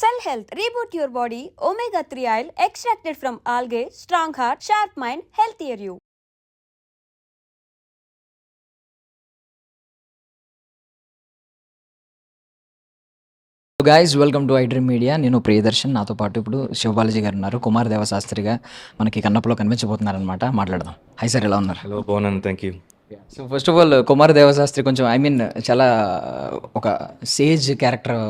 Cell Health, reboot your body, omega-3 oil extracted from algae, strong heart, sharp mind, healthier you. Guys welcome to iDream media. నేను ప్రియదర్శన్, నాతో పాటు ఇప్పుడు శివబాలాజీ గారు ఉన్నారు. కుమార్ దేవశాస్త్రిగా మనకి కన్నప్పలో కనిపించబోతున్నారనమాట. మాట్లాడదాం. హై సార్, ఎలా ఉన్నారు? హలో, బాగున్నాను, thank you. So first of all Kumar Devashastri కొంచెం చాలా ఒక సేజ్ క్యారెక్టర్,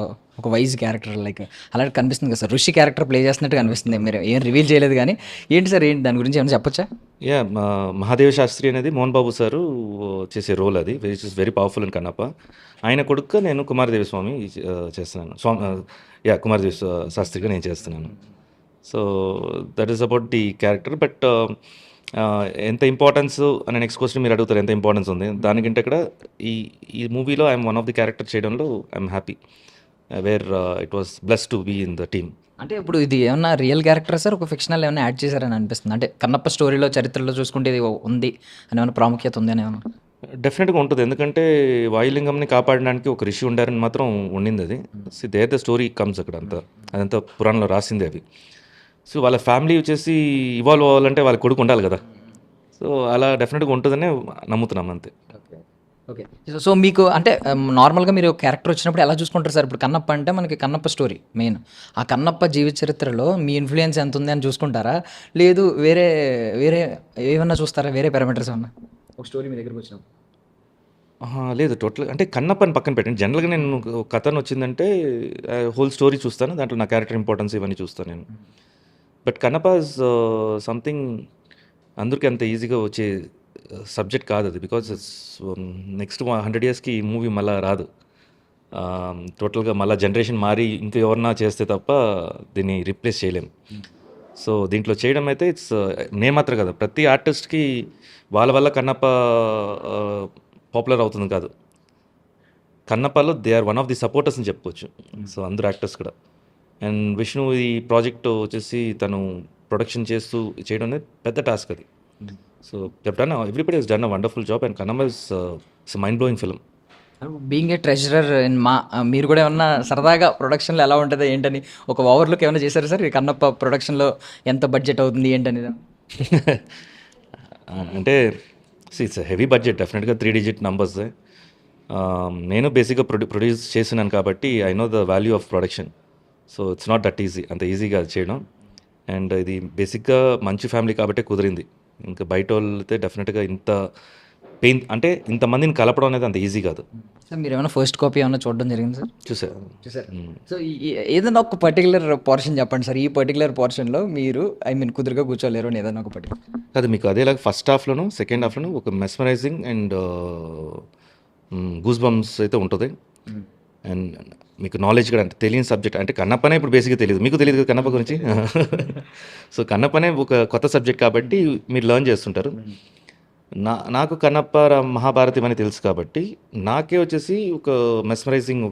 ఒక వైజ్ క్యారెక్టర్ లైక్ అలాంటి కనిపిస్తుంది కదా సార్. ఋషి క్యారెక్టర్ ప్లే చేస్తున్నట్టు కనిపిస్తుంది. మీరు ఏం రివీల్ చేయలేదు కానీ ఏంటి సార్, ఏంటి దాని గురించి ఏమైనా చెప్పొచ్చా? మహాదేవ శాస్త్రి అనేది మోహన్ బాబు సారు చేసే రోల్, అది which is very powerful in Kannappa. ఆయన కొడుకు నేను కుమారదేవ స్వామి చేస్తున్నాను. కుమారదేవ శాస్త్రిగా నేను చేస్తున్నాను. So that is about the character. But ఎంత ఇంపార్టెన్స్ అనే నెక్స్ట్ క్వశ్చన్ మీరు అడుగుతారు, ఎంత ఇంపార్టెన్స్ ఉంది దానికంటే ఇక్కడ ఈ మూవీలో I'm one of the character చేయడంలో I'm happy, where it was blessed to be in the team. అంటే ఇప్పుడు ఇది ఏమన్నా రియల్ క్యారెక్టర్ సార్, ఒక ఫిక్షనల్ ఏమైనా యాడ్ చేశారని అనిపిస్తుంది? అంటే కన్నప్ప స్టోరీలో, చరిత్రలో చూసుకుంటే ఇది ఉంది అని ఏమైనా ప్రాముఖ్యత ఉంది అని ఏమన్నా? డెఫినెట్గా ఉంటుంది, ఎందుకంటే వాయులింగంని కాపాడడానికి ఒక ఋషి ఉండారని మాత్రం ఉండింది. అది దేర్ ద స్టోరీ కమ్స్ అక్కడ, అదంతా పురాణంలో రాసింది అవి. సో వాళ్ళ ఫ్యామిలీ వచ్చేసి ఇవాల్వ్ అవ్వాలంటే వాళ్ళ కొడుకు ఉండాలి కదా. సో అలా డెఫినెట్గా ఉంటుందనే నమ్ముతున్నాం, అంతే. ఓకే. సో మీకు అంటే నార్మల్గా మీరు క్యారెక్టర్ వచ్చినప్పుడు ఎలా చూసుకుంటారు సార్? ఇప్పుడు కన్నప్ప అంటే మనకి కన్నప్ప స్టోరీ మెయిన్. ఆ కన్నప్ప జీవిత చరిత్రలో మీ ఇన్ఫ్లుయెన్స్ ఎంత ఉంది అని చూసుకుంటారా, లేదు వేరే వేరే ఏమన్నా చూస్తారా, వేరే పారామీటర్స్ ఏమన్నా ఒక స్టోరీ మీ దగ్గరకు వచ్చినప్పుడు? లేదు, టోటల్ అంటే కన్నప్పని పక్కన పెట్టండి. జనరల్గా నేను ఒక కథను వచ్చిందంటే హోల్ స్టోరీ చూస్తాను, దాంట్లో నా క్యారెక్టర్ ఇంపార్టెన్స్ ఇవన్నీ చూస్తాను నేను. బట్ కన్నప్ప ఇస్ సంథింగ్ అందరికీ అంత ఈజీగా వచ్చే సబ్జెక్ట్ కాదు అది. బికాజ్ నెక్స్ట్ 100 yearsకి ఈ మూవీ మళ్ళీ రాదు. టోటల్గా మళ్ళీ జనరేషన్ మారి ఇంకా ఎవరన్నా చేస్తే తప్ప దీన్ని రీప్లేస్ చేయలేం. సో దీంట్లో చేయడం అయితే ఇట్స్ నేను మాత్రం కదా, ప్రతి ఆర్టిస్ట్కి వాళ్ళ వల్ల కన్నప్ప పాపులర్ అవుతుంది కాదు. కన్నప్పలో they are one of the supporters అని చెప్పుకోవచ్చు. సో అందరు యాక్టర్స్ కూడా. అండ్ విష్ణు ఈ ప్రాజెక్ట్ వచ్చేసి తను ప్రొడక్షన్ చేస్తూ చేయడం అనేది పెద్ద టాస్క్ అది. So everybody he's done a wonderful job. And Kannappa is mind blowing film. Being a treasurer in మీరు కూడా ఏమన్నా సరదాగా ప్రొడక్షన్లో ఎలా ఉంటుందో ఏంటని ఒక ఓవర్లుక్ ఏమైనా చేశారు సార్? ఈ కన్నప్ప ప్రొడక్షన్లో ఎంత బడ్జెట్ అవుతుంది ఏంటని? అంటే ఇట్స్ హెవీ బడ్జెట్, డెఫినెట్గా 3 digit numbers. నేను బేసిక్గా ప్రొడ్యూస్ చేసినాను కాబట్టి I know the value of production. So it's not that easy, అంత ఈజీగా చేయడం. అండ్ ఇది బేసిక్గా మంచి ఫ్యామిలీ కాబట్టే కుదిరింది. ఇంకా బయట వాళ్ళైతే డెఫినెట్గా ఇంత పెయిన్, అంటే ఇంతమందిని కలపడం అనేది అంత ఈజీ కాదు. సార్ మీరు ఏమైనా ఫస్ట్ కాపీ ఏమైనా చూడడం జరిగింది సార్? చూసారు. సో ఏదైనా ఒక పర్టికులర్ పోర్షన్ చెప్పండి సార్. ఈ పర్టికులర్ పోర్షన్లో మీరు కుదురుగా కూర్చోలేరు అని ఏదైనా ఒక పర్టికులర్ అది మీకు అదేలాగా ఫస్ట్ హాఫ్లోను సెకండ్ హాఫ్లోను ఒక మెస్మరైజింగ్ అండ్ గూస్ బంప్స్ అయితే ఉంటుంది. అండ్ మీకు నాలెడ్జ్ కూడా, అంటే తెలియని సబ్జెక్ట్, అంటే కన్నప్పనే ఇప్పుడు బేసిక్గా తెలియదు, మీకు తెలియదు కదా కన్నప్ప గురించి. సో కన్నప్పనే ఒక కొత్త సబ్జెక్ట్ కాబట్టి మీరు లెర్న్ చేస్తుంటారు. నాకు కన్నప్ప మహాభారతం అని తెలుసు కాబట్టి నాకే వచ్చేసి ఒక మెస్మరైజింగ్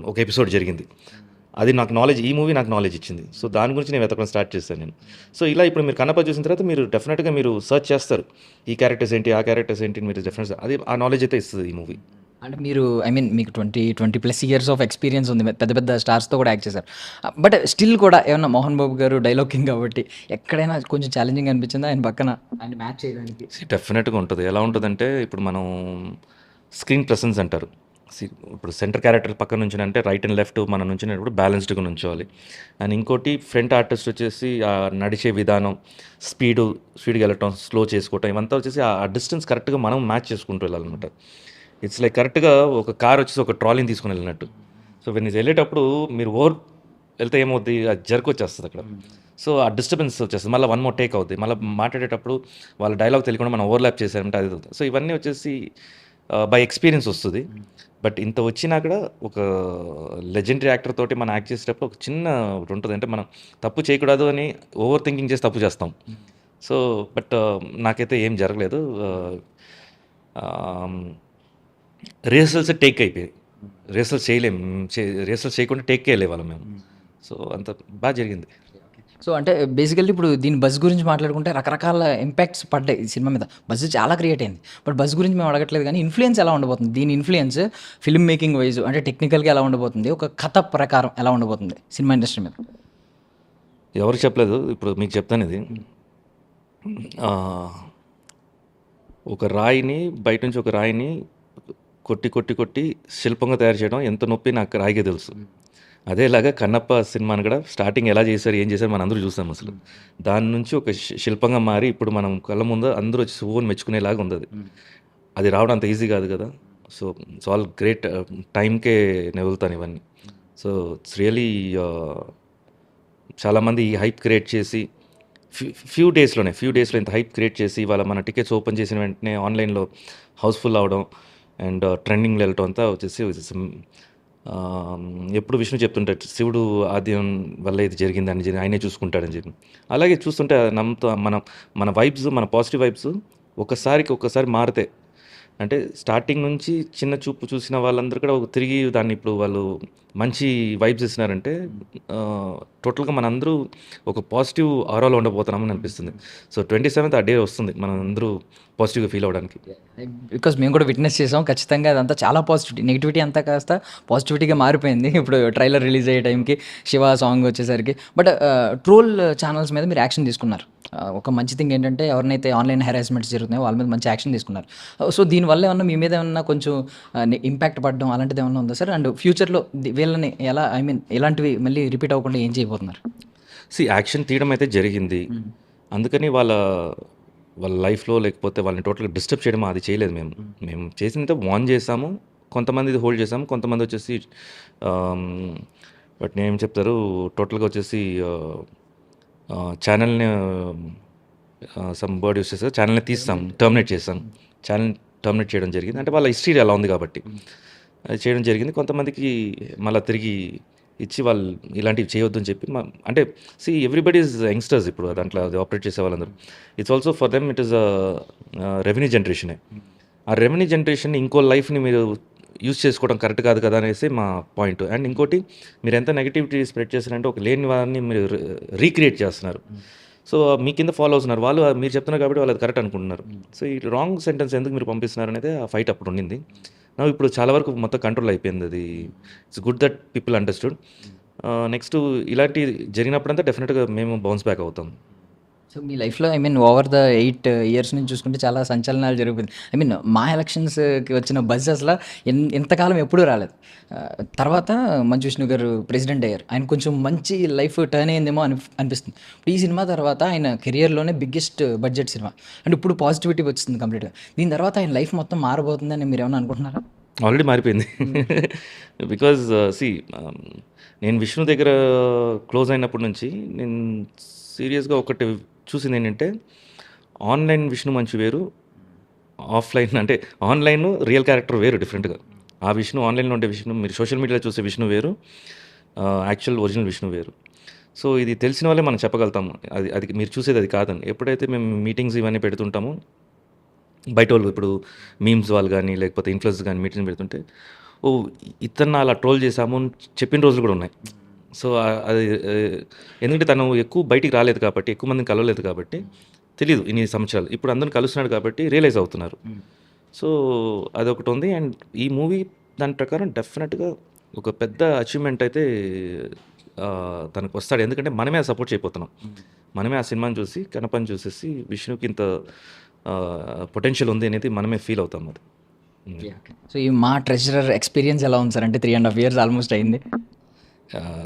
ఒక ఎపిసోడ్ జరిగింది. అది నాకు నాలెడ్జ్, ఈ మూవీ నాకు నాలెడ్జ్ ఇచ్చింది. సో దాని గురించి నేను వెతకడం స్టార్ట్ చేశాను నేను. సో ఇలా ఇప్పుడు మీరు కన్నప్ప చూసిన తర్వాత మీరు డెఫినెట్గా మీరు సర్చ్ చేస్తారు, ఈ క్యారెక్టర్స్ ఏంటి, ఆ క్యారెక్టర్స్ ఏంటి, మీరు డెఫినెట్ అది ఆ నాలెడ్జ్ అయితే ఇస్తుంది ఈ మూవీ. అంటే మీరు మీకు 20+ years ఆఫ్ ఎక్స్పీరియన్స్ ఉంది, పెద్ద పెద్ద స్టార్స్తో కూడా యాక్ట్ చేశారు. బట్ స్టిల్ కూడా ఏమన్నా మోహన్ బాబు గారు డైలాగ్ కింగ్ కాబట్టి ఎక్కడైనా కొంచెం ఛాలెంజింగ్ అనిపించిందా ఆయన పక్కన ఆయన మ్యాచ్ చేయడానికి? డెఫినెట్గా ఉంటుంది. ఎలా ఉంటుందంటే ఇప్పుడు మనం స్క్రీన్ ప్రెసెన్స్ అంటారు. ఇప్పుడు సెంటర్ క్యారెక్టర్ పక్కన నుంచి అంటే రైట్ అండ్ లెఫ్ట్ మనం నుంచినప్పుడు బ్యాలెన్స్డ్గా నుంచోవాలి. అండ్ ఇంకోటి ఫ్రంట్ ఆర్టిస్ట్ వచ్చేసి ఆ నడిచే విధానం, స్పీడ్గా వెళ్ళటం, స్లో చేసుకోవటం, ఇవంతా వచ్చేసి ఆ డిస్టెన్స్ కరెక్ట్గా మనం మ్యాచ్ చేసుకుంటూ వెళ్ళాలన్నమాట. ఇట్స్ లైక్ కరెక్ట్గా ఒక కార్ వచ్చేసి ఒక ట్రాలీని తీసుకుని వెళ్ళినట్టు. సో వెన్ ఇది వెళ్ళేటప్పుడు మీరు ఓవర్ వెళ్తే ఏమవుద్ది, అది జర్క్ వచ్చేస్తుంది అక్కడ. సో ఆ డిస్టర్బెన్స్ వచ్చేస్తుంది, మళ్ళీ 1 more టేక్ అవుద్ది. మళ్ళీ మాట్లాడేటప్పుడు వాళ్ళ డైలాగ్ తెలియకుండా మనం ఓవర్లాప్ చేసామంటే అది. సో ఇవన్నీ వచ్చేసి బై ఎక్స్పీరియన్స్ వస్తుంది. బట్ ఇంత వచ్చినా కూడా ఒక లెజెండరీ యాక్టర్ తోటి మనం యాక్ట్ చేసేటప్పుడు ఒక చిన్న ఉంటుంది, అంటే మనం తప్పు చేయకూడదు అని ఓవర్ థింకింగ్ చేసి తప్పు చేస్తాం. సో బట్ నాకైతే ఏం జరగలేదు. రిహర్సల్స్ టేక్ అయిపోయాయి, రిహర్సల్స్ చేయలేము, రిహర్సల్స్ చేయకుండా టేక్కే వెళ్ళేవాళ్ళం మేము. సో అంత బాగా జరిగింది. సో అంటే బేసికల్లీ ఇప్పుడు దీని బజ్ గురించి మాట్లాడుకుంటే రకరకాల ఇంపాక్ట్స్ పడ్డాయి ఈ సినిమా మీద. బజ్ చాలా క్రియేట్ అయింది. బట్ బజ్ గురించి మేము అడగట్లేదు కానీ ఇన్‌ఫ్లూయెన్స్ ఎలా ఉండబోతుంది? దీని ఇన్‌ఫ్లూయెన్స్ ఫిల్మ్ మేకింగ్ వైస్ అంటే టెక్నికల్‌గా ఎలా ఉండబోతుంది? ఒక కథ ప్రకారం ఎలా ఉండబోతుంది సినిమా ఇండస్ట్రీ మీద? ఎవరికి చెప్పలేదు, ఇప్పుడు మీకు చెప్తాను ఇది. ఆహ్, ఒక రాయిని బయట నుంచి ఒక రాయిని కొట్టి, కొట్టి, కొట్టి శిల్పంగా తయారు చేయడం ఎంత నొప్పి నాకు రాయికే తెలుసు. అదేలాగా కన్నప్ప సినిమాని కూడా స్టార్టింగ్ ఎలా చేశారు, ఏం చేశారు మనందరూ చూసాం అసలు. దాని నుంచి ఒక శిల్పంగా మారి ఇప్పుడు మనం కళ్ళ ముందు అందరూ వచ్చి ఓన్ మెచ్చుకునేలాగా ఉంది అది. అది రావడం అంత ఈజీ కాదు కదా. So it's all great. టైంకే నేను వెళ్తాను ఇవన్నీ. సో ఇట్స్ రియలీ చాలామంది ఈ హైప్ క్రియేట్ చేసి ఫ్యూ డేస్లో ఇంత హైప్ క్రియేట్ చేసి ఇవాళ మన టికెట్స్ ఓపెన్ చేసిన వెంటనే ఆన్లైన్లో హౌస్ఫుల్ అవడం అండ్ ట్రెండింగ్లో వెళ్ళటం అంతా వచ్చేసి ఎప్పుడు విష్ణు చెప్తుంటాడు, శివుడు ఆద్యం వల్ల ఇది జరిగిందని చెప్పి ఆయనే చూసుకుంటాడని చెప్పి. అలాగే చూస్తుంటే నమ్ముతా మన వైబ్స్, మన పాజిటివ్ వైబ్స్ ఒక్కసారి మారితే, అంటే స్టార్టింగ్ నుంచి చిన్న చూపు చూసిన వాళ్ళందరూ కూడా తిరిగి దాన్ని ఇప్పుడు వాళ్ళు మంచి వైబ్స్ ఇస్తున్నారంటే టోటల్గా మనందరూ ఒక పాజిటివ్ ఆరాలో ఉండబోతున్నామని అనిపిస్తుంది. సో 27th ఆ డే వస్తుంది మనం అందరూ పాజిటివ్గా ఫీల్ అవ్వడానికి. బికాస్ మేము కూడా విట్నెస్ చేసాం. ఖచ్చితంగా అదంతా చాలా పాజిటివిటీ, నెగిటివిటీ అంతా కాస్త పాజిటివిటీగా మారిపోయింది ఇప్పుడు ట్రైలర్ రిలీజ్ అయ్యే టైంకి, శివ సాంగ్ వచ్చేసరికి. బట్ ట్రోల్ ఛానల్స్ మీద మీరు యాక్షన్ తీసుకున్నారు. ఒక మంచి థింగ్ ఏంటంటే ఎవరినైతే ఆన్లైన్ హెరాస్మెంట్స్ జరుగుతున్నాయో వాళ్ళ మీద మంచి యాక్షన్ తీసుకున్నారు. సో దీనివల్ల ఏమన్నా మీ మీద ఏమన్నా కొంచెం ఇంపాక్ట్ పడడం అలాంటిది ఏమన్నా ఉందా సార్? అండ్ ఫ్యూచర్లో వీళ్ళని ఎలా, ఐ మీన్ ఇలాంటివి మళ్ళీ రిపీట్ అవ్వకుండా ఏం చేయబోతున్నారు? యాక్షన్ తీయడం అయితే జరిగింది. అందుకని వాళ్ళ లైఫ్లో లేకపోతే వాళ్ళని టోటల్గా డిస్టర్బ్ చేయడం అది చేయలేదు. మేము చేసినంత వార్న్ చేసాము, కొంతమంది హోల్డ్ చేసాము, కొంతమంది వచ్చేసి బట్ నేనేం చెప్తారు టోటల్గా వచ్చేసి ఛానల్ని సమ్ వర్డ్ యూస్ చేస్తారు, ఛానల్ని తీస్తాం, టర్మినేట్ చేస్తాం. ఛానల్ టర్మినేట్ చేయడం జరిగింది. అంటే వాళ్ళ హిస్టరీ అలా ఉంది కాబట్టి అది చేయడం జరిగింది. కొంతమందికి మళ్ళీ తిరిగి ఇచ్చి వాళ్ళు ఇలాంటివి చేయొద్దని చెప్పి అంటే ఎవ్రీబడి ఈజ్ యంగ్స్టర్స్ ఇప్పుడు దాంట్లో అది ఆపరేట్ చేసే వాళ్ళందరూ. It's also for them it is revenue జనరేషనే. ఆ రెవెన్యూ జనరేషన్ ఇంకో లైఫ్ని మీరు యూజ్ చేసుకోవడం కరెక్ట్ కాదు కదా అనేసి మా పాయింట్. అండ్ ఇంకోటి, మీరు ఎంత నెగిటివిటీ స్ప్రెడ్ చేస్తారంటే ఒక లేని వారిని మీరు రీక్రియేట్ చేస్తున్నారు. సో మీ కింద ఫాలో అవుతున్నారు వాళ్ళు, మీరు చెప్తున్నారు కాబట్టి వాళ్ళు అది కరెక్ట్ అనుకుంటున్నారు. సో ఈ రాంగ్ సెంటెన్స్ ఎందుకు మీరు పంపిస్తున్నారు అనేది ఆ ఫైట్ అప్పుడు ఉండింది. ఇప్పుడు చాలా వరకు మొత్తం కంట్రోల్ అయిపోయింది అది. It's good that people understood. Next ఇలాంటి జరిగినప్పుడంతా డెఫినెట్గా మేము బౌన్స్ బ్యాక్ అవుతాం. సో మీ లైఫ్లో I mean over the 8 years నుంచి చూసుకుంటే చాలా సంచలనాలు జరిగిపోయింది. ఐ మీన్ మా ఎలక్షన్స్కి వచ్చిన బజ్ అసలు ఇంతకాలం ఎప్పుడూ రాలేదు. తర్వాత మంచు విష్ణు గారు ప్రెసిడెంట్ అయ్యారు. ఆయన కొంచెం మంచి లైఫ్ టర్న్ అయ్యిందేమో అనిపిస్తుంది. ఈ సినిమా తర్వాత ఆయన కెరియర్లోనే బిగ్గెస్ట్ బడ్జెట్ సినిమా. అండ్ ఇప్పుడు పాజిటివిటీ వచ్చింది కంప్లీట్గా. దీని తర్వాత ఆయన లైఫ్ మొత్తం మారబోతుందని మీరు ఏమైనా అనుకుంటున్నారా? ఆల్రెడీ మారిపోయింది. బికాజ్ నేను విష్ణు దగ్గర క్లోజ్ అయినప్పటి నుంచి నేను సీరియస్గా ఒకటి చూసింది ఏంటంటే, ఆన్లైన్ విష్ణు మంచి వేరు, ఆఫ్లైన్ అంటే ఆన్లైన్ రియల్ క్యారెక్టర్ వేరు డిఫరెంట్గా. ఆ విష్ణు ఆన్లైన్లో ఉండే విష్ణు, మీరు సోషల్ మీడియాలో చూసే విష్ణు వేరు, యాక్చువల్ ఒరిజినల్ విష్ణు వేరు. సో ఇది తెలిసిన వాళ్ళే మనం చెప్పగలుగుతాము అది మీరు చూసేది అది కాదని. ఎప్పుడైతే మేము మీటింగ్స్ ఇవన్నీ పెడుతుంటామో బయట వాళ్ళు, ఇప్పుడు మీమ్స్ వాళ్ళు కానీ లేకపోతే ఇన్ఫ్లుయెన్స్ కానీ మీటింగ్ పెడుతుంటే, ఓ ఇతన్ని అలా ట్రోల్ చేశాము అని చెప్పిన రోజులు కూడా ఉన్నాయి. సో అది ఎందుకంటే తను ఎక్కువ బయటికి రాలేదు కాబట్టి, ఎక్కువ మందిని కలవలేదు కాబట్టి తెలియదు ఇన్ని సంవత్సరాలు. ఇప్పుడు అందరిని కలుస్తున్నాడు కాబట్టి రియలైజ్ అవుతున్నారు. సో అదొకటి ఉంది. అండ్ ఈ మూవీ దాని ప్రకారం డెఫినెట్గా ఒక పెద్ద అచీవ్మెంట్ అయితే తనకు వస్తాడు. ఎందుకంటే మనమే సపోర్ట్ చేయబోతున్నాం. మనమే ఆ సినిమాని చూసి, కనపని చూసేసి విష్ణుకి ఇంత పొటెన్షియల్ ఉంది అనేది మనమే ఫీల్ అవుతాం. అది సో ఈ మా ట్రెజరర్ ఎక్స్పీరియన్స్ ఎలా ఉంది సార్? అంటే 3.5 years ఆల్మోస్ట్ అయింది.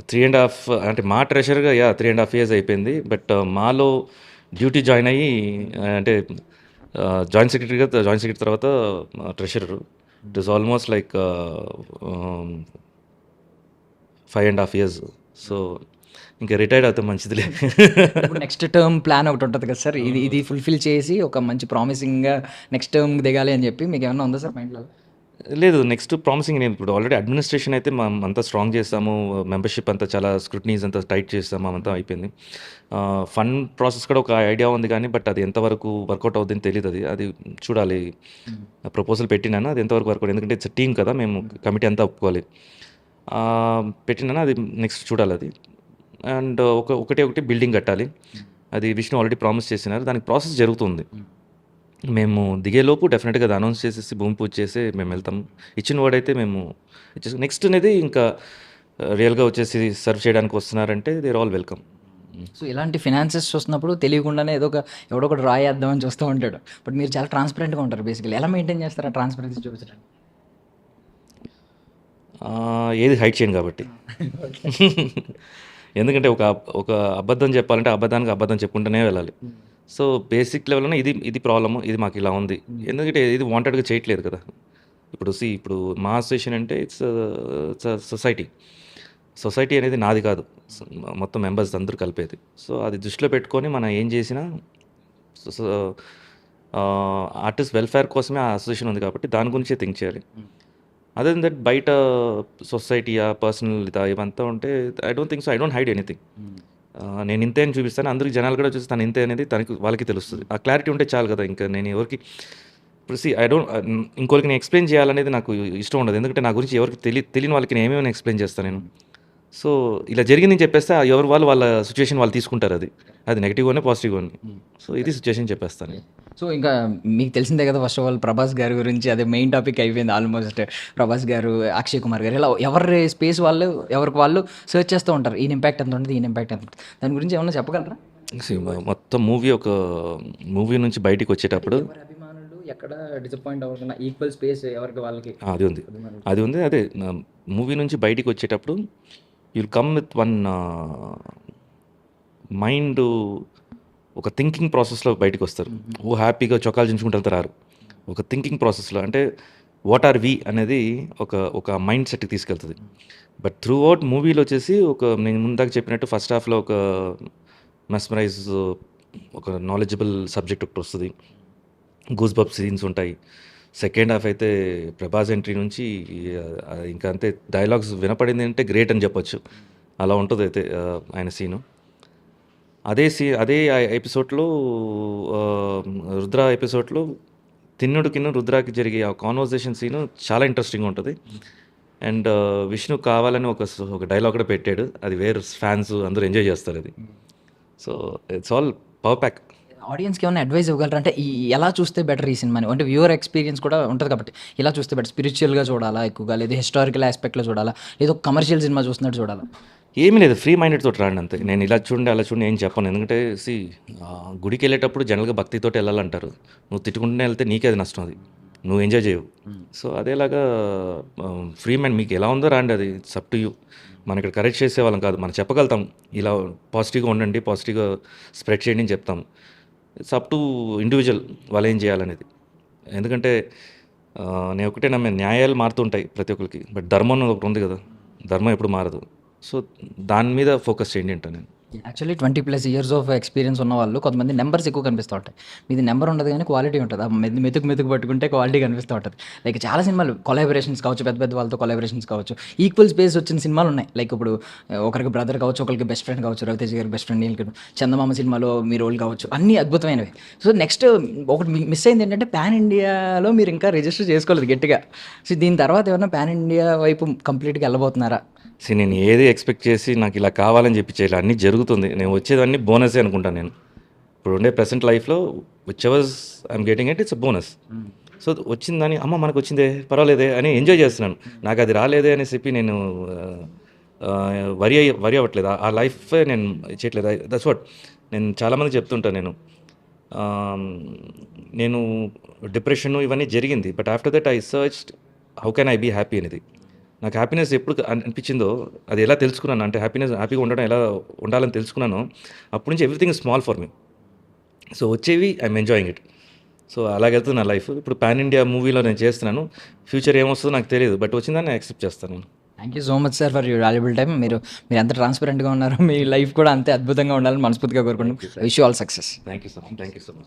3.5 అంటే మా ట్రెషర్గా 3.5 years అయిపోయింది. బట్ మాలో డ్యూటీ జాయిన్ అయ్యి అంటే జాయింట్ సెక్రటరీ తర్వాత treasurer. It is almost like 5.5 years. So ఇంకా రిటైర్డ్ అవుతాం మంచిదిలే. నెక్స్ట్ టర్మ్ ప్లాన్ ఒకటి ఉంటుంది కదా సార్, ఇది ఫుల్ఫిల్ చేసి ఒక మంచి ప్రామిసింగ్గా నెక్స్ట్ టర్మ్ దిగాలి అని చెప్పి మీకు ఏమన్నా ఉందా సార్ మైండ్లో? లేదు, నెక్స్ట్ ప్రామిసింగ్ నేను ఇప్పుడు ఆల్రెడీ అడ్మినిస్ట్రేషన్ అయితే మనం అంతా స్ట్రాంగ్ చేస్తాము, మెంబర్షిప్ అంతా చాలా స్క్రూటనీస్ అంతా టైట్ చేస్తాము, అంతా అయిపోయింది. ఫండ్ ప్రాసెస్ కూడా ఒక ఐడియా ఉంది కానీ బట్ అది ఎంతవరకు వర్కౌట్ అవుతుందని తెలియదు. అది చూడాలి. ప్రపోజల్ పెట్టినాను, అది ఎంతవరకు వర్కౌట్, ఎందుకంటే ఇట్స్ టీమ్ కదా, మేము కమిటీ అంతా ఒప్పుకోవాలి. పెట్టినాను, అది నెక్స్ట్ చూడాలి. అది అండ్ ఒకటి బిల్డింగ్ కట్టాలి. అది విష్ణు ఆల్రెడీ ప్రామిస్ చేసినారు. దానికి ప్రాసెస్ జరుగుతుంది. మేము దిగేలోపు డెఫినెట్గా అది అనౌన్స్ చేసేసి భూమి పూజ చేసి మేము వెళ్తాం. ఇచ్చిన వర్డ్ అయితే మేము ఇచ్చేసి నెక్స్ట్ అనేది ఇంకా రియల్గా వచ్చేసి సర్వ్ చేయడానికి వస్తున్నారంటే they are all welcome. So ఇలాంటి ఫినాన్సెస్ చూస్తున్నప్పుడు తెలియకుండానే ఎవడో ఒకటి రాయేద్దామని చూస్తూ ఉంటాడు. బట్ మీరు చాలా ట్రాన్స్పరెంట్గా ఉంటారు. బేసికలీ ఎలా మెయింటైన్ చేస్తారు ఆ ట్రాన్స్పరెన్సీ చూపించడానికి? ఏది హైడ్ చేయను కాబట్టి. ఎందుకంటే ఒక అబద్ధం చెప్పాలంటే అబద్ధానికి అబద్ధం చెప్పుకుంటూనే వెళ్ళాలి. సో బేసిక్ లెవెల్లోనే ఇది ప్రాబ్లము, ఇది మాకు ఇలా ఉంది. ఎందుకంటే ఇది వాంటెడ్గా చేయట్లేదు కదా. ఇప్పుడు మా అసోసియేషన్ అంటే ఇట్స్ సొసైటీ అనేది నాది కాదు, మొత్తం మెంబర్స్ అందరూ కలిపేది. సో అది దృష్టిలో పెట్టుకొని మనం ఏం చేసినా ఆర్టిస్ట్ వెల్ఫేర్ కోసమే ఆ అసోసియేషన్ ఉంది కాబట్టి దాని గురించే థింక్ చేయాలి. అదర్ దెన్ దట్ బయట సొసైటీయా పర్సనల్ ఇవంతా ఉంటే I don't think so. I don't hide anything. నేను ఇంతే అని చూపిస్తాను, అందరికి జనాలు కూడా చూసి తను ఇంతే అనేది వాళ్ళకి తెలుస్తుంది. ఆ క్లారిటీ ఉంటే చాలు కదా. ఇంకా నేను ఎవరికి ఇప్పుడు ఇంకొకరికి నేను ఎక్స్ప్లెయిన్ చేయాలనేది నాకు ఇష్టం ఉండదు. ఎందుకంటే నా గురించి ఎవరికి తెలియని వాళ్ళకి నేను ఏమేమి ఎక్స్ప్లెయిన్ చేస్తాను నేను. సో ఇలా జరిగిందని చెప్పేస్తే ఎవరు వాళ్ళ సిచ్యువేషన్ వాళ్ళు తీసుకుంటారు. అది నెగిటివ్గానే పాజిటివ్గానే. సో ఇది సిచ్యువేషన్ చెప్పేస్తాను. సో ఇంకా మీకు తెలిసిందే కదా, ఫస్ట్ ఆఫ్ ఆల్ ప్రభాస్ గారి గురించి అదే మెయిన్ టాపిక్ అయిపోయింది ఆల్మోస్ట్. ప్రభాస్ గారు, అక్షయ్ కుమార్ గారు ఇలా ఎవరి స్పేస్ వాళ్ళు ఎవరికి వాళ్ళు సర్చ్ చేస్తూ ఉంటారు. ఈయన ఇంపాక్ట్ ఎంత ఉంటుంది, ఈయన ఇంపాక్ట్ ఎంత ఉంటుంది, దాని గురించి ఏమన్నా చెప్పగలరా? మొత్తం మూవీ నుంచి బయటికి వచ్చేటప్పుడు అభిమానులు ఎక్కడ డిసప్పాయింట్ అవ్వకుండా ఈక్వల్ స్పేస్ ఎవరికి వాళ్ళకి అది ఉంది. అదే మూవీ నుంచి బయటికి వచ్చేటప్పుడు you'll come with one mind, ఒక థింకింగ్ ప్రాసెస్లో బయటకు వస్తారు. హ్యాపీగా చొక్కాలు చించుకుంటూ రారు. ఒక థింకింగ్ ప్రాసెస్లో అంటే వాట్ ఆర్ వి అనేది ఒక మైండ్ సెట్కి తీసుకెళ్తుంది. బట్ త్రూ అవుట్ మూవీలో వచ్చేసి నేను ముందాక చెప్పినట్టు ఫస్ట్ హాఫ్లో ఒక మెస్మరైజ్, ఒక నాలెడ్జబుల్ సబ్జెక్ట్ ఒకటి వస్తుంది, గూస్ బబ్ సీన్స్ ఉంటాయి. సెకండ్ హాఫ్ అయితే ప్రభాస్ ఎంట్రీ నుంచి ఇంకా అంతే, డైలాగ్స్ వినపడింది అంటే గ్రేట్ అని చెప్పొచ్చు. అలా ఉంటుంది అయితే ఆయన సీను. అదే ఎపిసోడ్లో రుద్ర ఎపిసోడ్లో తిన్నుడికిను రుద్రాకి జరిగే ఆ కాన్వర్జేషన్ సీను చాలా ఇంట్రెస్టింగ్గా ఉంటుంది. అండ్ విష్ణు కావాలని ఒక డైలాగ్ కూడా పెట్టాడు. అది వేరే ఫ్యాన్స్ అందరూ ఎంజాయ్ చేస్తారు అది. So it's all power pack. ఆడియన్స్కి ఏమైనా అడ్వైస్ ఇవ్వగలరా? అంటే ఎలా చూస్తే బెటర్ ఈ సినిమాని, అంటే వ్యూవర్ ఎక్స్పీరియన్స్ కూడా ఉంటుంది కాబట్టి ఇలా చూస్తే బెటర్, స్పిరిచువల్గా చూడాలా ఎక్కువగా, లేదా హిస్టారికల్ ఆస్పెక్ట్లో చూడాలా, లేదా కమర్షియల్ సినిమా చూస్తున్నట్టు చూడాలా? ఏమీ లేదు, ఫ్రీ మైండెడ్ తోటి రాండి అంతే. నేను ఇలా చూడండి అలా చూడండి ఏం చెప్పను. ఎందుకంటే గుడికి వెళ్ళేటప్పుడు జనరల్గా భక్తితో వెళ్ళాలంటారు. నువ్వు తిట్టుకుంటూనే వెళ్తే నీకే అది నష్టం, అది నువ్వు ఎంజాయ్ చేయవు. సో అదేలాగా ఫ్రీ మైండ్ మీకు ఎలా ఉందో రాండి, అది ఇట్స్ అప్ టు యూ. మనం ఇక్కడ కరెక్ట్ చేసేవాళ్ళం కాదు, మనం చెప్పగలుగుతాం ఇలా పాజిటివ్గా ఉండండి, పాజిటివ్గా స్ప్రెడ్ చేయండి అని చెప్తాం. ఇట్స్ అప్ టు ఇండివిజువల్ వాళ్ళు ఏం చేయాలనేది. ఎందుకంటే నేను ఒకటే నమ్మే, న్యాయాలు మారుతుంటాయి ప్రతి ఒక్కరికి, బట్ ధర్మం ఒకటి ఉంది కదా, ధర్మం ఎప్పుడు మారదు. సో దాని మీద ఫోకస్ చేయండి అంట నేను. యాక్చువల్లీ 20+ ఇయర్స్ ఆఫ్ ఎక్స్పీరియన్స్ ఉన్న వాళ్ళు కొంతమంది నెంబర్స్ ఎక్కువ కనిపిస్తూ ఉంటాయి. మీది నెంబర్ ఉండదు కానీ క్వాలిటీ ఉంటుంది. ఆ మెతుకు పట్టుకుంటే క్వాలిటీ కనిపిస్తూ ఉంటుంది. లైక్ చాలా సినిమాలు కొలాబరేషన్స్ కావచ్చు, పెద్ద వాళ్ళతో కొలాబరేషన్స్ కావచ్చు, ఈక్వల్ స్పేస్ వచ్చిన సినిమాలు ఉన్నాయి. లైక్ ఇప్పుడు ఒకరికి బ్రదర్ కావచ్చు, ఒకరికి బెస్ట్ ఫ్రెండ్ కావచ్చు, రవితేజ్ గారి బెస్ట్ ఫ్రెండ్ నీల్, చందమామ సినిమాలో మీ రోల్ కావచ్చు, అన్నీ అద్భుతమైనవి. సో నెక్స్ట్ ఒకటి మిస్ అయింది ఏంటంటే పాన్ ఇండియాలో మీరు ఇంకా రిజిస్టర్ చేసుకోలేదు గట్టిగా. సో దీని తర్వాత ఏమన్నా పాన్ ఇండియా వైపు కంప్లీట్గా వెళ్ళబోతున్నారా? నేను ఏది ఎక్స్పెక్ట్ చేసి నాకు ఇలా కావాలని చెప్పి చేయాలి, అన్నీ జరుగుతుంది. నేను వచ్చేదన్నీ బోనసే అనుకుంటాను. నేను ఇప్పుడు ఉండే ప్రెసెంట్ లైఫ్లో whichever's I'm getting it, it's a bonus. So వచ్చిందని అమ్మ మనకు వచ్చిందే పర్వాలేదే అని ఎంజాయ్ చేస్తున్నాను. నాకు అది రాలేదే అని చెప్పి నేను వరి అవ్వట్లేదు. ఆ లైఫ్ నేను చేయట్లేదు. దట్స్ వాట్ నేను చాలామంది చెప్తుంటాను. నేను డిప్రెషన్ ఇవన్నీ జరిగింది, but after that I searched how can I be happy అనేది. నాకు హ్యాపీనెస్ ఎప్పుడు అనిపించిందో, అది ఎలా తెలుసుకున్నాను అంటే హ్యాపీగా ఉండడం ఎలా ఉండాలని తెలుసుకున్నాను. అప్పటి నుంచి everything is small for me. So వచ్చేవి ఐఎమ్ ఎంజాయింగ్ ఇట్. సో అలాగెళ్తుంది నా లైఫ్. ఇప్పుడు పాన్ ఇండియా మూవీలో నేను చేస్తున్నాను. ఫ్యూచర్ ఏమొస్తుందో నాకు తెలియదు, బట్ వచ్చిందని నేను యాక్సెప్ట్ చేస్తాను నేను. Thank you so much sir for your valuable time. మీరు ఎంత ట్రాన్స్పరెంట్గా ఉన్నారు, మీ లైఫ్ కూడా అంతే అద్భుతంగా ఉండాలని మనస్ఫూర్తిగా కోరుకుంటున్నాం. Wish you all success. Thank you so much.